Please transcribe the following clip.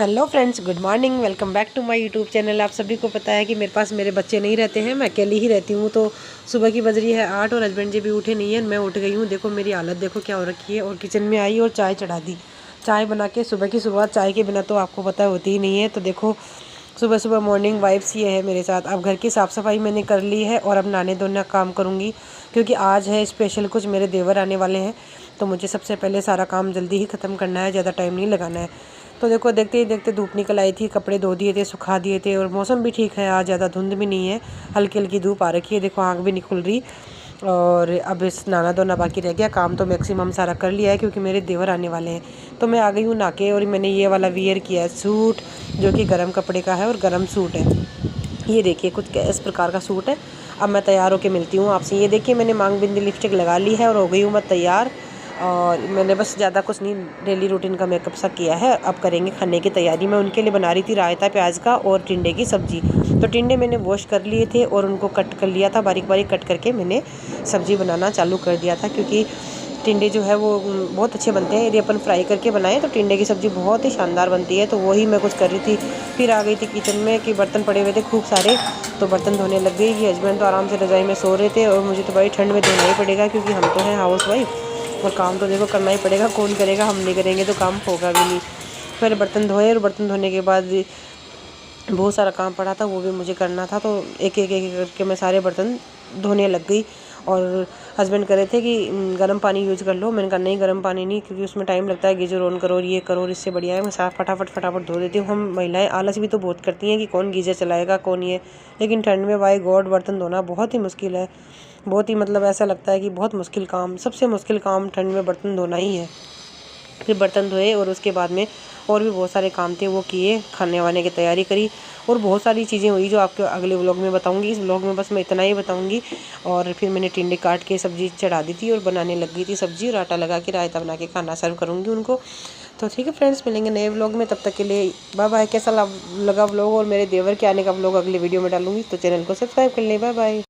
Hello friends, good morning. Welcome back to my YouTube channel. आप सभी को पता है कि मेरे पास मेरे बच्चे नहीं रहते हैं, मैं अकेली ही रहती हूँ। तो सुबह की बज रही है 8 और हस्बैंड जी भी उठे नहीं हैं, मैं उठ गई हूँ। देखो मेरी हालत देखो क्या हो रखी है। और किचन में आई और चाय चढ़ा दी। चाय बना के सुबह की शुरुआत चाय के बिना तो आपको पता होती ही नहीं है। तो देखो सुबह सुबह मॉर्निंग वाइब्स ये है मेरे साथ। अब घर की साफ़ सफाई मैंने कर ली है और अब नहाने धोने का काम करूँगी, क्योंकि आज है स्पेशल कुछ। मेरे देवर आने वाले हैं, तो मुझे सबसे पहले सारा काम जल्दी ही ख़त्म करना है, ज़्यादा टाइम नहीं लगाना है। तो देखो देखते ही देखते धूप निकल आई थी, कपड़े धो दिए थे, सुखा दिए थे। और मौसम भी ठीक है, आज ज़्यादा धुंध भी नहीं है, हल्की हल्की धूप आ रखी है। देखो आँख भी नहीं खुल रही। और अब इस नहाना धोना बाकी रह गया। काम तो मैक्सिमम सारा कर लिया है, क्योंकि मेरे देवर आने वाले हैं। तो मैं आ गई हूँ नहा के। और मैंने ये वाला वियर किया है सूट, जो कि गर्म कपड़े का है और गर्म सूट है। ये देखिए कुछ इस प्रकार का सूट है। अब मैं तैयार होके मिलती हूँ आपसे। ये देखिए मैंने मांग बिंदी लिपस्टिक लगा ली है और हो गई हूँ मैं तैयार। और मैंने बस ज़्यादा कुछ नहीं, डेली रूटीन का मेकअप सा किया है। अब करेंगे खाने की तैयारी। मैं उनके लिए बना रही थी रायता प्याज का और टिंडे की सब्ज़ी। तो टिंडे मैंने वॉश कर लिए थे और उनको कट कर लिया था, बारीक बारीक कट करके मैंने सब्ज़ी बनाना चालू कर दिया था। क्योंकि टिंडे जो है वो बहुत अच्छे बनते हैं, यदि अपन फ्राई करके बनाएं तो टिंडे की सब्ज़ी बहुत ही शानदार बनती है। तो वही मैं कुछ कर रही थी। फिर आ गई थी किचन में कि बर्तन पड़े हुए थे खूब सारे, तो बर्तन धोने लग गई। कि हस्बैंड तो आराम से रज़ाई में सो रहे थे और मुझे तो बड़ी ठंड में धोना ही पड़ेगा, क्योंकि हम तो हैं हाउस वाइफ और काम तो देखो करना ही पड़ेगा। कौन करेगा, हम नहीं करेंगे तो काम होगा भी नहीं। फिर बर्तन धोए और बर्तन धोने के बाद बहुत सारा काम पड़ा था, वो भी मुझे करना था। तो एक एक एक करके मैं सारे बर्तन धोने लग गई। और हस्बैंड कह रहे थे कि गर्म पानी यूज़ कर लो। मैंने कहा नहीं, गर्म पानी नहीं, क्योंकि उसमें टाइम लगता है, गीज़र ऑन करो और ये करो। और इससे बढ़िया है मैं साफ फटाफट धो देती हूँ। हम महिलाएं आलस भी तो बहुत करती हैं कि कौन गीज़र चलाएगा कौन ये। लेकिन ठंड में बाय गॉड बर्तन धोना बहुत ही मुश्किल है। बहुत ही मतलब ऐसा लगता है कि बहुत मुश्किल काम, सबसे मुश्किल काम ठंड में बर्तन धोना ही है। फिर बर्तन धोए और उसके बाद में और भी बहुत सारे काम थे, वो किए, खाने वाने की तैयारी करी। और बहुत सारी चीज़ें हुई जो आपके अगले व्लॉग में बताऊंगी। इस व्लॉग में बस मैं इतना ही बताऊंगी। और फिर मैंने टिंडे काट के सब्ज़ी चढ़ा दी थी और बनाने लग गई थी सब्ज़ी। और आटा लगा के रायता बना के खाना सर्व करूँगी उनको। तो ठीक है फ्रेंड्स, मिलेंगे नए व्लॉग में, तब तक के लिए बाय बाय। कैसा लगा व्लॉग और मेरे देवर के आने का व्लॉग अगले वीडियो में डालूंगी, तो चैनल को सब्सक्राइब कर लें। Bye bye.